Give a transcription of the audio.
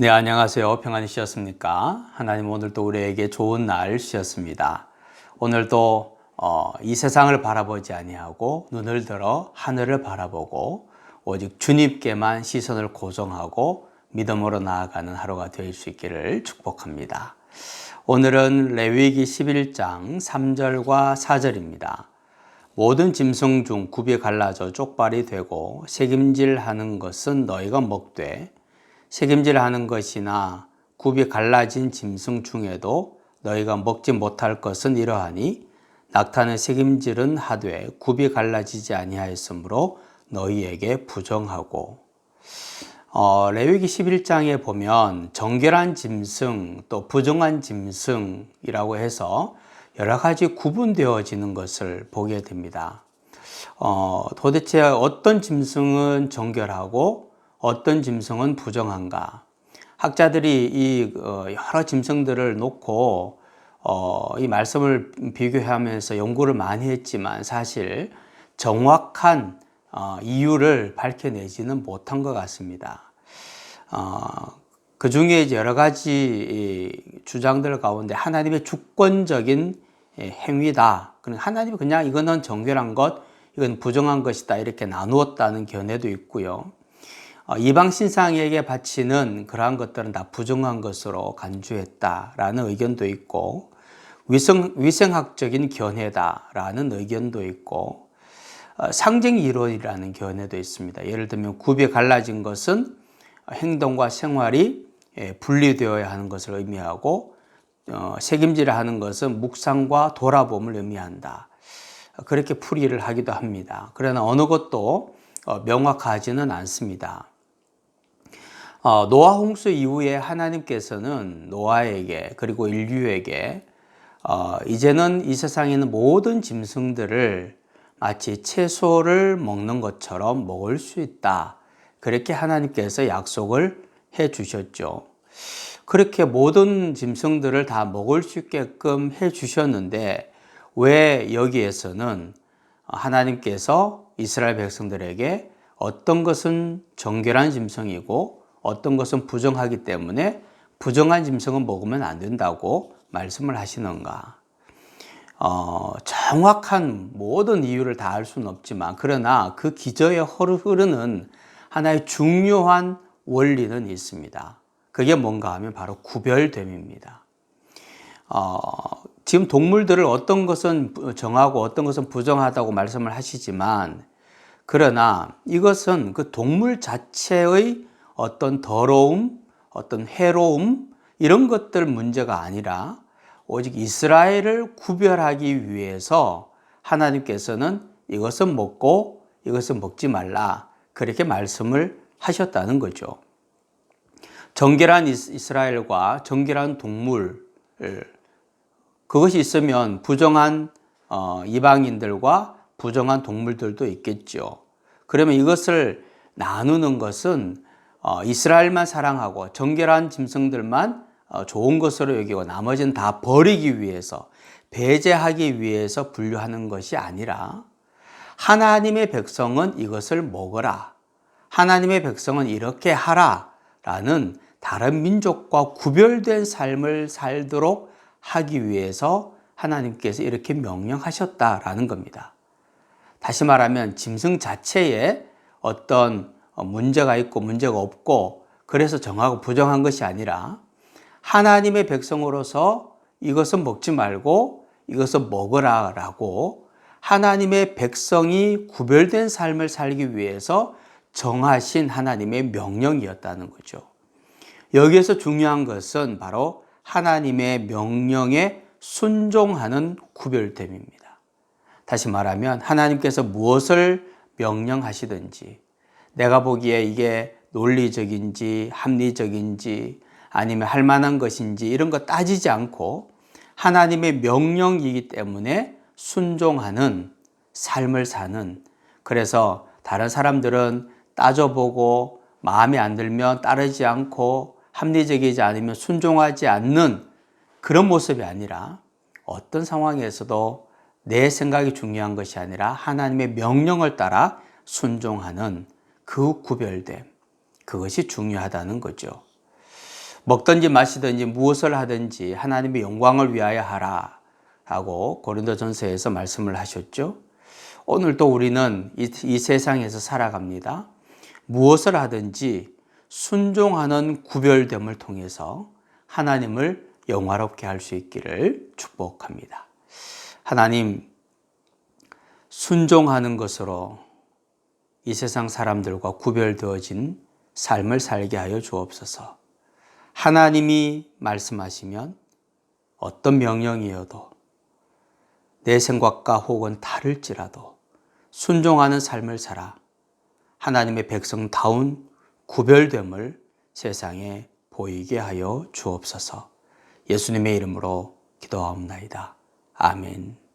네, 안녕하세요. 평안히 쉬었습니까? 하나님 오늘도 우리에게 좋은 날 주셨습니다. 오늘도 이 세상을 바라보지 아니하고 눈을 들어 하늘을 바라보고 오직 주님께만 시선을 고정하고 믿음으로 나아가는 하루가 될 수 있기를 축복합니다. 오늘은 레위기 11장 3절과 4절입니다. 모든 짐승 중 굽이 갈라져 쪽발이 되고 새김질하는 것은 너희가 먹되 새김질하는 것이나 굽이 갈라진 짐승 중에도 너희가 먹지 못할 것은 이러하니 낙타는 새김질은 하되 굽이 갈라지지 아니하였으므로 너희에게 부정하고. 레위기 11장에 보면 정결한 짐승 또 부정한 짐승이라고 해서 여러 가지 구분되어지는 것을 보게 됩니다. 도대체 어떤 짐승은 정결하고 어떤 짐승은 부정한가? 학자들이 이 여러 짐승들을 놓고 이 말씀을 비교하면서 연구를 많이 했지만 사실 정확한 이유를 밝혀내지는 못한 것 같습니다. 그 중에 이제 여러 가지 주장들 가운데 하나님의 주권적인 행위다. 하나님이 그냥 이거는 정결한 것, 이건 부정한 것이다. 이렇게 나누었다는 견해도 있고요. 이방 신상에게 바치는 그러한 것들은 다 부정한 것으로 간주했다라는 의견도 있고, 위생학적인 견해다라는 의견도 있고, 상징 이론이라는 견해도 있습니다. 예를 들면 굽이 갈라진 것은 행동과 생활이 분리되어야 하는 것을 의미하고, 책임지려 하는 것은 묵상과 돌아봄을 의미한다. 그렇게 풀이를 하기도 합니다. 그러나 어느 것도 명확하지는 않습니다. 노아 홍수 이후에 하나님께서는 노아에게 그리고 인류에게 이제는 이 세상에 있는 모든 짐승들을 마치 채소를 먹는 것처럼 먹을 수 있다. 그렇게 하나님께서 약속을 해 주셨죠. 그렇게 모든 짐승들을 다 먹을 수 있게끔 해 주셨는데 왜 여기에서는 하나님께서 이스라엘 백성들에게 어떤 것은 정결한 짐승이고 어떤 것은 부정하기 때문에 부정한 짐승은 먹으면 안 된다고 말씀을 하시는가? 정확한 모든 이유를 다 알 수는 없지만 그러나 그 기저에 흐르는 하나의 중요한 원리는 있습니다. 그게 뭔가 하면 바로 구별됨입니다. 지금 동물들을 어떤 것은 정하고 어떤 것은 부정하다고 말씀을 하시지만 그러나 이것은 그 동물 자체의 어떤 더러움, 어떤 해로움 이런 것들 문제가 아니라 오직 이스라엘을 구별하기 위해서 하나님께서는 이것은 먹고 이것은 먹지 말라 그렇게 말씀을 하셨다는 거죠. 정결한 이스라엘과 정결한 동물 그것이 있으면 부정한 이방인들과 부정한 동물들도 있겠죠. 그러면 이것을 나누는 것은 이스라엘만 사랑하고 정결한 짐승들만 좋은 것으로 여기고 나머지는 다 버리기 위해서 배제하기 위해서 분류하는 것이 아니라 하나님의 백성은 이것을 먹어라. 하나님의 백성은 이렇게 하라. 라는 다른 민족과 구별된 삶을 살도록 하기 위해서 하나님께서 이렇게 명령하셨다라는 겁니다. 다시 말하면 짐승 자체에 어떤 문제가 있고 문제가 없고 그래서 정하고 부정한 것이 아니라 하나님의 백성으로서 이것은 먹지 말고 이것은 먹으라 라고 하나님의 백성이 구별된 삶을 살기 위해서 정하신 하나님의 명령이었다는 거죠. 여기에서 중요한 것은 바로 하나님의 명령에 순종하는 구별됨입니다. 다시 말하면 하나님께서 무엇을 명령하시든지 내가 보기에 이게 논리적인지 합리적인지 아니면 할 만한 것인지 이런 거 따지지 않고 하나님의 명령이기 때문에 순종하는 삶을 사는, 그래서 다른 사람들은 따져보고 마음에 안 들면 따르지 않고 합리적이지 않으면 순종하지 않는 그런 모습이 아니라 어떤 상황에서도 내 생각이 중요한 것이 아니라 하나님의 명령을 따라 순종하는 그 구별됨, 그것이 중요하다는 거죠. 먹든지 마시든지 무엇을 하든지 하나님의 영광을 위하여 하라 라고 고린도전서에서 말씀을 하셨죠. 오늘도 우리는 이 세상에서 살아갑니다. 무엇을 하든지 순종하는 구별됨을 통해서 하나님을 영화롭게 할 수 있기를 축복합니다. 하나님, 순종하는 것으로 이 세상 사람들과 구별되어진 삶을 살게 하여 주옵소서. 하나님이 말씀하시면 어떤 명령이어도 내 생각과 혹은 다를지라도 순종하는 삶을 살아 하나님의 백성다운 구별됨을 세상에 보이게 하여 주옵소서. 예수님의 이름으로 기도하옵나이다. 아멘.